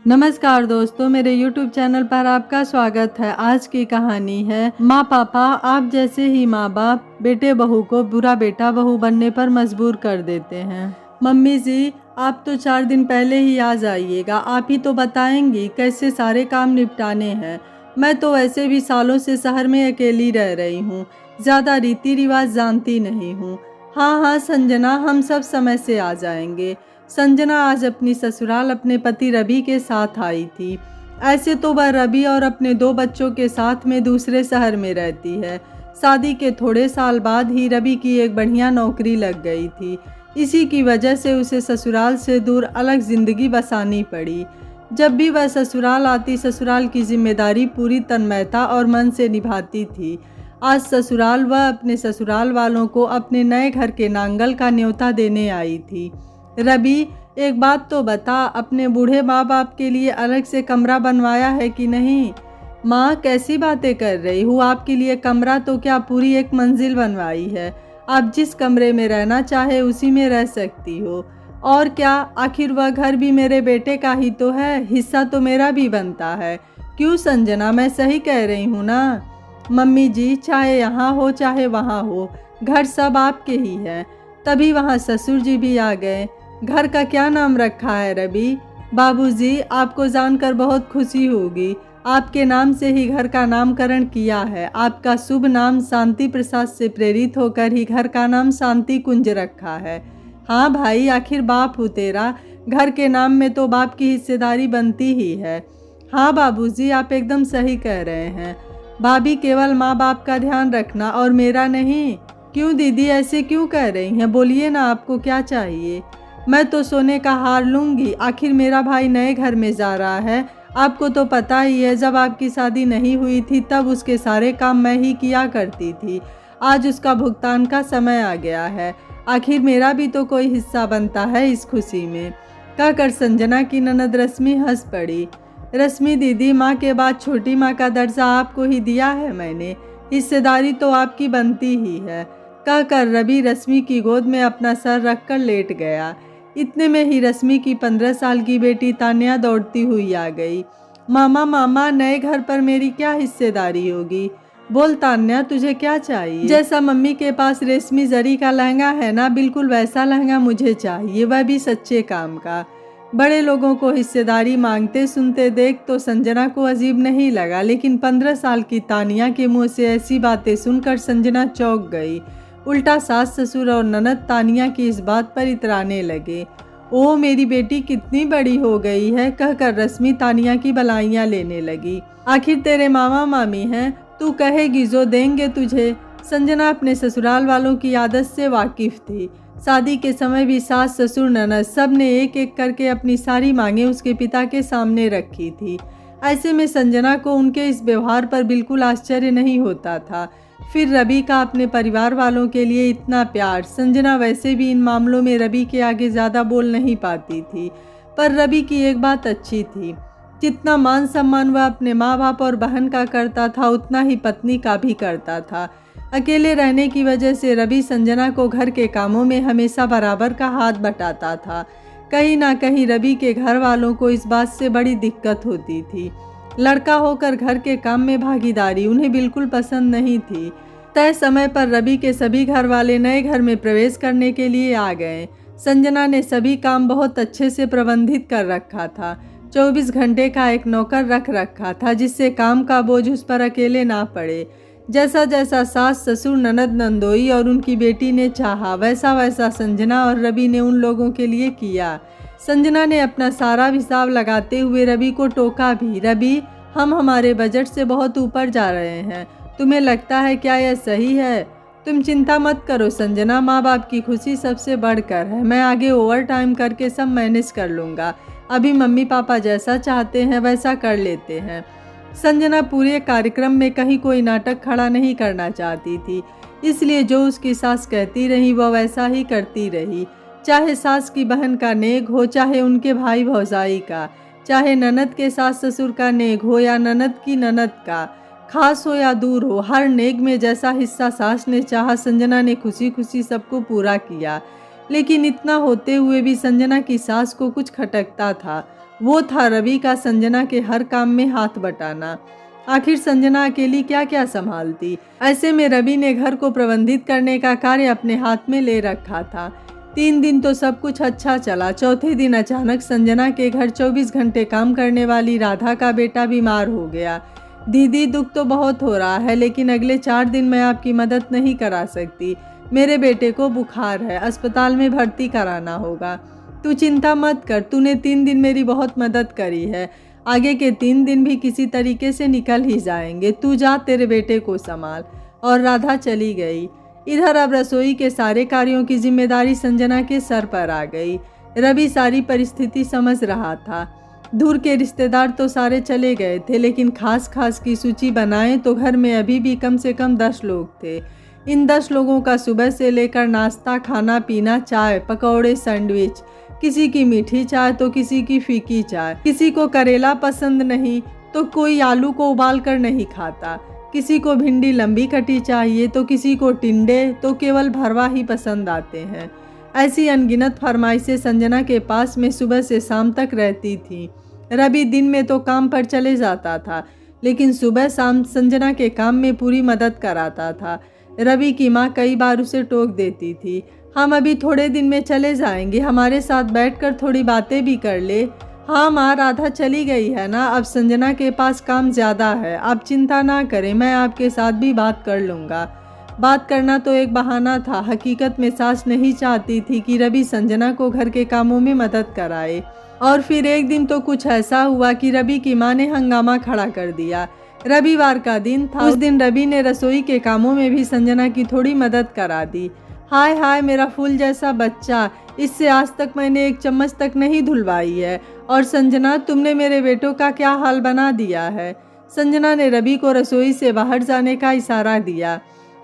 नमस्कार दोस्तों, मेरे YouTube चैनल पर आपका स्वागत है। आज की कहानी है माँ पापा आप जैसे ही माँ बाप बेटे बहू को बुरा बेटा बहू बनने पर मजबूर कर देते हैं। मम्मी जी, आप तो 4 दिन पहले ही आ जाइएगा, आप ही तो बताएंगी कैसे सारे काम निपटाने हैं। मैं तो वैसे भी सालों से शहर में अकेली रह रही हूँ, ज़्यादा रीति रिवाज जानती नहीं हूँ। हाँ संजना, हम सब समय से आ जाएंगे। संजना आज अपनी ससुराल अपने पति रवि के साथ आई थी। ऐसे तो वह रवि और अपने 2 बच्चों के साथ में दूसरे शहर में रहती है। शादी के थोड़े साल बाद ही रवि की एक बढ़िया नौकरी लग गई थी। इसी की वजह से उसे ससुराल से दूर अलग जिंदगी बसानी पड़ी। जब भी वह ससुराल आती, ससुराल की जिम्मेदारी पूरी तन्मयता और मन से निभाती थी। आज ससुराल वह अपने ससुराल वालों को अपने नए घर के नांगल का न्योता देने आई थी। रवि, एक बात तो बता, अपने बूढ़े माँ बाप के लिए अलग से कमरा बनवाया है कि नहीं? माँ, कैसी बातें कर रही हूँ, आपके लिए कमरा तो क्या पूरी एक मंजिल बनवाई है। आप जिस कमरे में रहना चाहे उसी में रह सकती हो। और क्या, आखिर वह घर भी मेरे बेटे का ही तो है, हिस्सा तो मेरा भी बनता है। क्यों संजना, मैं सही कह रही हूँ ना? मम्मी जी, चाहे यहाँ हो चाहे वहाँ हो, घर सब आपके ही है। तभी वहाँ ससुर जी भी आ गए। घर का क्या नाम रखा है रवि? बाबूजी, आपको जानकर बहुत खुशी होगी, आपके नाम से ही घर का नामकरण किया है। आपका शुभ नाम शांति प्रसाद से प्रेरित होकर ही घर का नाम शांति कुंज रखा है। हाँ भाई, आखिर बाप हूँ तेरा, घर के नाम में तो बाप की हिस्सेदारी बनती ही है। हाँ बाबूजी, आप एकदम सही कह रहे हैं। भाभी, केवल माँ बाप का ध्यान रखना और मेरा नहीं। क्यों दीदी, ऐसे क्यों कह रही हैं? बोलिए ना, आपको क्या चाहिए? मैं तो सोने का हार लूँगी, आखिर मेरा भाई नए घर में जा रहा है। आपको तो पता ही है, जब आपकी शादी नहीं हुई थी तब उसके सारे काम मैं ही किया करती थी। आज उसका भुगतान का समय आ गया है, आखिर मेरा भी तो कोई हिस्सा बनता है इस खुशी में। कहकर संजना की ननद रश्मि हंस पड़ी। रश्मि दीदी, माँ के बाद छोटी माँ का दर्जा आपको ही दिया है मैंने, हिस्सेदारी तो आपकी बनती ही है। कहकर रवि रश्मि की गोद में अपना सर रखकर लेट गया। इतने में ही रश्मि की 15 साल की बेटी तान्या दौड़ती हुई आ गई। मामा मामा, नए घर पर मेरी क्या हिस्सेदारी होगी? बोल तान्या, तुझे क्या चाहिए? जैसा मम्मी के पास रेशमी जरी का लहंगा है ना, बिल्कुल वैसा लहंगा मुझे चाहिए, वह भी सच्चे काम का। बड़े लोगों को हिस्सेदारी मांगते सुनते देख तो संजना को अजीब नहीं लगा, लेकिन 15 साल की तानिया के मुंह से ऐसी बातें सुनकर संजना चौंक गई। उल्टा सास ससुर और ननद तानिया की इस बात पर इतराने लगे। ओ मेरी बेटी कितनी बड़ी हो गई है, कहकर रश्मि तानिया की बलाइयाँ लेने लगी। आखिर तेरे मामा मामी हैं, तू कहेगी जो देंगे तुझे। संजना अपने ससुराल वालों की आदत से वाकिफ थी। शादी के समय भी सास ससुर ननद सब ने एक एक करके अपनी सारी मांगे उसके पिता के सामने रखी थी। ऐसे में संजना को उनके इस व्यवहार पर बिल्कुल आश्चर्य नहीं होता था। फिर रवि का अपने परिवार वालों के लिए इतना प्यार। संजना वैसे भी इन मामलों में रवि के आगे ज़्यादा बोल नहीं पाती थी, पर रवि की एक बात अच्छी थी, जितना मान सम्मान वह अपने माँ बाप और बहन का करता था उतना ही पत्नी का भी करता था। अकेले रहने की वजह से रवि संजना को घर के कामों में हमेशा बराबर का हाथ बटाता था। कहीं ना कहीं रवि के घर वालों को इस बात से बड़ी दिक्कत होती थी। लड़का होकर घर के काम में भागीदारी उन्हें बिल्कुल पसंद नहीं थी। तय समय पर रवि के सभी घर वाले नए घर में प्रवेश करने के लिए आ गए। संजना ने सभी काम बहुत अच्छे से प्रबंधित कर रखा था। 24 घंटे का एक नौकर रख रखा था, जिससे काम का बोझ उस पर अकेले ना पड़े। जैसा जैसा सास ससुर ननद नंदोई और उनकी बेटी ने चाहा, वैसा वैसा संजना और रवि ने उन लोगों के लिए किया। संजना ने अपना सारा हिसाब लगाते हुए रवि को टोका भी। रवि, हम हमारे बजट से बहुत ऊपर जा रहे हैं, तुम्हें लगता है क्या यह सही है? तुम चिंता मत करो संजना, माँ बाप की खुशी सबसे बढ़कर है। मैं आगे ओवर टाइम करके सब मैनेज कर लूँगा। अभी मम्मी पापा जैसा चाहते हैं वैसा कर लेते हैं। संजना पूरे कार्यक्रम में कहीं कोई नाटक खड़ा नहीं करना चाहती थी, इसलिए जो उसकी सास कहती रही वह वैसा ही करती रही। चाहे सास की बहन का नेग हो, चाहे उनके भाई भौजाई का, चाहे ननद के सास ससुर का नेग हो या ननद की ननद का, खास हो या दूर हो, हर नेग में जैसा हिस्सा सास ने चाहा संजना ने खुशी खुशी सबको पूरा किया। लेकिन इतना होते हुए भी संजना की सास को कुछ खटकता था। वो था रवि का संजना के हर काम में हाथ बटाना। आखिर संजना अकेली क्या क्या संभालती। ऐसे में रवि ने घर को प्रबंधित करने का कार्य अपने हाथ में ले रखा था। 3 दिन तो सब कुछ अच्छा चला। चौथे दिन अचानक संजना के घर 24 घंटे काम करने वाली राधा का बेटा बीमार हो गया। दीदी, दुख तो बहुत हो रहा है, लेकिन अगले 4 दिन मैं आपकी मदद नहीं करा सकती। मेरे बेटे को बुखार है, अस्पताल में भर्ती कराना होगा। तू चिंता मत कर, तूने 3 दिन मेरी बहुत मदद करी है, आगे के 3 दिन भी किसी तरीके से निकल ही जाएंगे। तू जा, तेरे बेटे को संभाल। और राधा चली गई। इधर अब रसोई के सारे कार्यों की जिम्मेदारी संजना के सर पर आ गई। रवि सारी परिस्थिति समझ रहा था। दूर के रिश्तेदार तो सारे चले गए थे, लेकिन खास की सूची बनाएं तो घर में अभी भी कम से कम 10 लोग थे। इन 10 लोगों का सुबह से लेकर नाश्ता, खाना पीना, चाय, पकौड़े, सैंडविच, किसी की मीठी चाय तो किसी की फीकी चाय, किसी को करेला पसंद नहीं तो कोई आलू को उबाल कर नहीं खाता, किसी को भिंडी लंबी कटी चाहिए तो किसी को टिंडे तो केवल भरवा ही पसंद आते हैं। ऐसी अनगिनत फरमाइशें संजना के पास में सुबह से शाम तक रहती थी। रवि दिन में तो काम पर चले जाता था, लेकिन सुबह शाम संजना के काम में पूरी मदद कराता था। रवि की माँ कई बार उसे टोक देती थी, हम अभी थोड़े दिन में चले जाएंगे, हमारे साथ बैठकर थोड़ी बातें भी कर ले। हाँ माँ, राधा चली गई है ना, अब संजना के पास काम ज़्यादा है, आप चिंता ना करें, मैं आपके साथ भी बात कर लूँगा। बात करना तो एक बहाना था। हकीकत में सास नहीं चाहती थी कि रवि संजना को घर के कामों में मदद कराए। और फिर एक दिन तो कुछ ऐसा हुआ कि रवि की माँ ने हंगामा खड़ा कर दिया। रविवार का दिन था। उस दिन रवि ने रसोई के कामों में भी संजना की थोड़ी मदद करा दी। हाय हाय, मेरा फूल जैसा बच्चा, इससे आज तक मैंने एक चम्मच तक नहीं धुलवाई है। और संजना, तुमने मेरे बेटों का क्या हाल बना दिया है। संजना ने रवि को रसोई से बाहर जाने का इशारा दिया।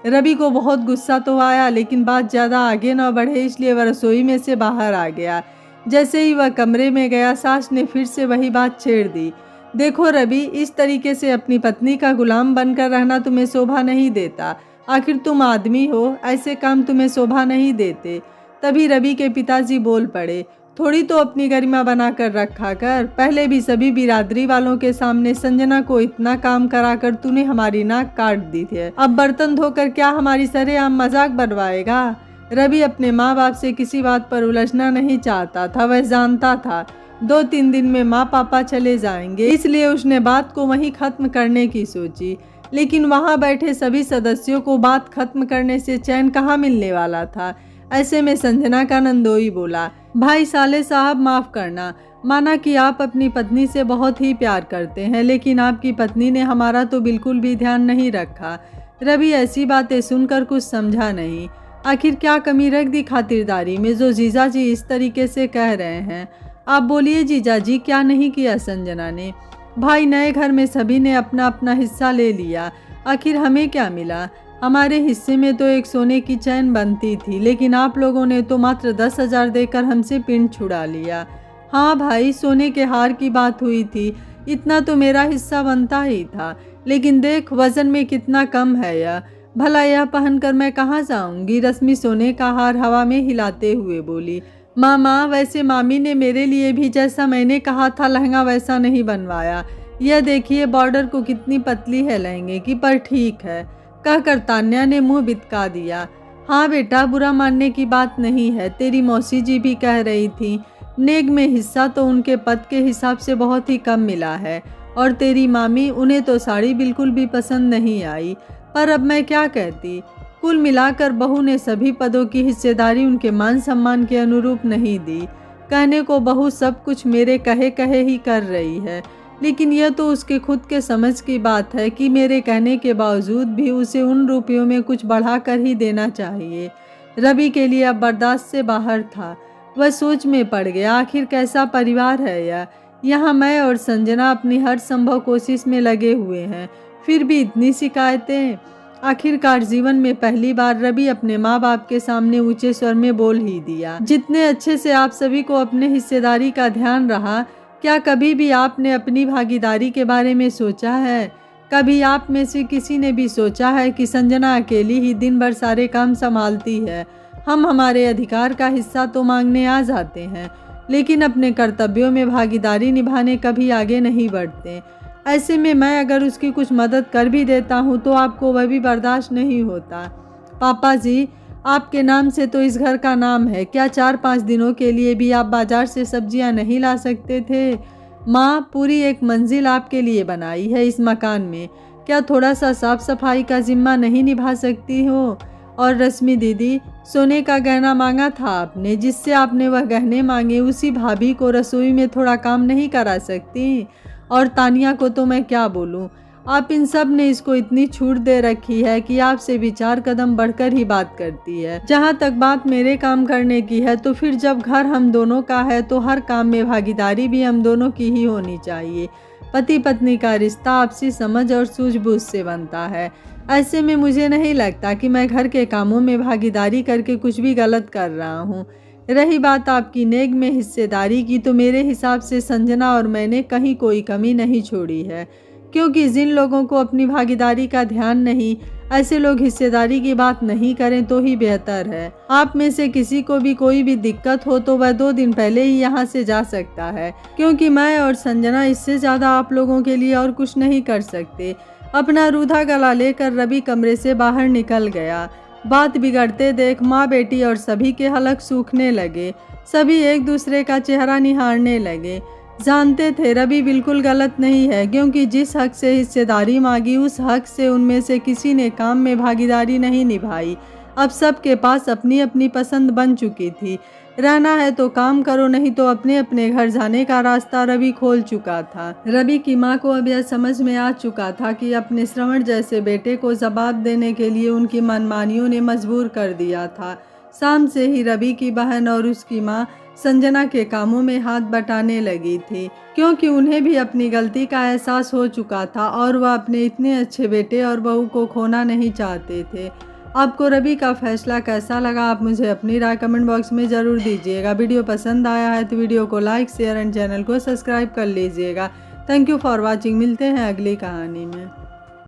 रवि को बहुत गुस्सा तो आया, लेकिन बात ज़्यादा आगे न बढ़े इसलिए वह रसोई में से बाहर आ गया। जैसे ही वह कमरे में गया, सास ने फिर से वही बात छेड़ दी। देखो रवि, इस तरीके से अपनी पत्नी का गुलाम बनकर रहना तुम्हें शोभा नहीं देता। आखिर तुम आदमी हो, ऐसे काम तुम्हें शोभा नहीं देते। तभी रवि के पिताजी बोल पड़े, थोड़ी तो अपनी गरिमा बना कर रखा कर। पहले भी सभी बिरादरी वालों के सामने संजना को इतना काम कराकर तूने हमारी नाक काट दी थी। अब बर्तन धोकर क्या हमारी सरेआम मजाक बनवाएगा। रवि अपने माँ बाप से किसी बात पर उलझना नहीं चाहता था। वह जानता था 2-3 दिन में माँ पापा चले जाएंगे, इसलिए उसने बात को वहीं खत्म करने की सोची। लेकिन वहाँ बैठे सभी सदस्यों को बात खत्म करने से चैन कहाँ मिलने वाला था। ऐसे में संजना का नंदोई बोला, भाई साले साहब, माफ़ करना। माना कि आप अपनी पत्नी से बहुत ही प्यार करते हैं, लेकिन आपकी पत्नी ने हमारा तो बिल्कुल भी ध्यान नहीं रखा। रवि ऐसी बातें सुनकर कुछ समझा नहीं। आखिर क्या कमी रख दी खातिरदारी में जो जीजा जी इस तरीके से कह रहे हैं। आप बोलिए जीजा जी, क्या नहीं किया संजना ने। भाई, नए घर में सभी ने अपना अपना हिस्सा ले लिया, आखिर हमें क्या मिला। हमारे हिस्से में तो एक सोने की चैन बनती थी, लेकिन आप लोगों ने तो मात्र 10,000 देकर हमसे पिंड छुड़ा लिया। हाँ भाई, सोने के हार की बात हुई थी, इतना तो मेरा हिस्सा बनता ही था, लेकिन देख वजन में कितना कम है यह। भला यह पहनकर मैं कहाँ जाऊंगी। रश्मि सोने का हार हवा में हिलाते हुए बोली, मामा, वैसे मामी ने मेरे लिए भी जैसा मैंने कहा था लहंगा वैसा नहीं बनवाया। यह देखिए बॉर्डर को कितनी पतली है लहंगे की, पर ठीक है, कहकर तान्या ने मुंह बितका दिया। हाँ बेटा, बुरा मानने की बात नहीं है। तेरी मौसी जी भी कह रही थी, नेग में हिस्सा तो उनके पद के हिसाब से बहुत ही कम मिला है। और तेरी मामी, उन्हें तो साड़ी बिल्कुल भी पसंद नहीं आई। पर अब मैं क्या कहती। कुल मिलाकर बहू ने सभी पदों की हिस्सेदारी उनके मान सम्मान के अनुरूप नहीं दी। कहने को बहू सब कुछ मेरे कहे कहे ही कर रही है, लेकिन यह तो उसके खुद के समझ की बात है कि मेरे कहने के बावजूद भी उसे उन रुपयों में कुछ बढ़ा कर ही देना चाहिए। रवि के लिए अब बर्दाश्त से बाहर था। वह सोच में पड़ गया, आखिर कैसा परिवार है यह। यहाँ मैं और संजना अपनी हर संभव कोशिश में लगे हुए हैं, फिर भी इतनी शिकायतें। आखिरकार जीवन में पहली बार रवि अपने माँ बाप के सामने ऊंचे स्वर में बोल ही दिया, जितने अच्छे से आप सभी को अपने हिस्सेदारी का ध्यान रहा, क्या कभी भी आपने अपनी भागीदारी के बारे में सोचा है। कभी आप में से किसी ने भी सोचा है कि संजना अकेली ही दिन भर सारे काम संभालती है। हम हमारे अधिकार का हिस्सा तो मांगने आ जाते हैं, लेकिन अपने कर्तव्यों में भागीदारी निभाने कभी आगे नहीं बढ़ते। ऐसे में मैं अगर उसकी कुछ मदद कर भी देता हूँ तो आपको वह भी बर्दाश्त नहीं होता। पापा जी, आपके नाम से तो इस घर का नाम है, क्या 4-5 दिनों के लिए भी आप बाजार से सब्जियां नहीं ला सकते थे? माँ, पूरी एक मंजिल आपके लिए बनाई है इस मकान में, क्या थोड़ा सा साफ सफाई का जिम्मा नहीं निभा सकती हो? और रश्मि दीदी, सोने का गहना मांगा था आपने, जिससे आपने वह गहने मांगे उसी भाभी को रसोई में थोड़ा काम नहीं करा सकती? और तानिया को तो मैं क्या बोलूं, आप इन सब ने इसको इतनी छूट दे रखी है कि आपसे भी 4 कदम बढ़कर ही बात करती है। जहाँ तक बात मेरे काम करने की है तो फिर जब घर हम दोनों का है तो हर काम में भागीदारी भी हम दोनों की ही होनी चाहिए। पति पत्नी का रिश्ता आपसी समझ और सूझबूझ से बनता है। ऐसे में मुझे नहीं लगता कि मैं घर के कामों में भागीदारी करके कुछ भी गलत कर रहा हूँ। रही बात आपकी नेग में हिस्सेदारी की, तो मेरे हिसाब से संजना और मैंने कहीं कोई कमी नहीं छोड़ी है, क्योंकि जिन लोगों को अपनी भागीदारी का ध्यान नहीं, ऐसे लोग हिस्सेदारी की बात नहीं करें तो ही बेहतर है। आप में से किसी को भी कोई भी दिक्कत हो तो वह 2 दिन पहले ही यहाँ से जा सकता है, क्योंकि मैं और संजना इससे ज़्यादा आप लोगों के लिए और कुछ नहीं कर सकते। अपना रूधा गला लेकर रवि कमरे से बाहर निकल गया। बात बिगड़ते देख माँ बेटी और सभी के हलक सूखने लगे। सभी एक दूसरे का चेहरा निहारने लगे। जानते थे रवि बिल्कुल गलत नहीं है, क्योंकि जिस हक से हिस्सेदारी मांगी उस हक से उनमें से किसी ने काम में भागीदारी नहीं निभाई। अब सबके पास अपनी अपनी पसंद बन चुकी थी। रहना है तो काम करो, नहीं तो अपने अपने घर जाने का रास्ता रवि खोल चुका था। रवि की माँ को अब यह समझ में आ चुका था कि अपने श्रवण जैसे बेटे को जवाब देने के लिए उनकी मनमानियों ने मजबूर कर दिया था। शाम से ही रवि की बहन और उसकी माँ संजना के कामों में हाथ बटाने लगी थी, क्योंकि उन्हें भी अपनी गलती का एहसास हो चुका था और वह अपने इतने अच्छे बेटे और बहू को खोना नहीं चाहते थे। आपको रवि का फैसला कैसा लगा, आप मुझे अपनी राय कमेंट बॉक्स में ज़रूर दीजिएगा। वीडियो पसंद आया है तो वीडियो को लाइक, शेयर एंड चैनल को सब्सक्राइब कर लीजिएगा। Thank you for watching. मिलते हैं अगली कहानी में।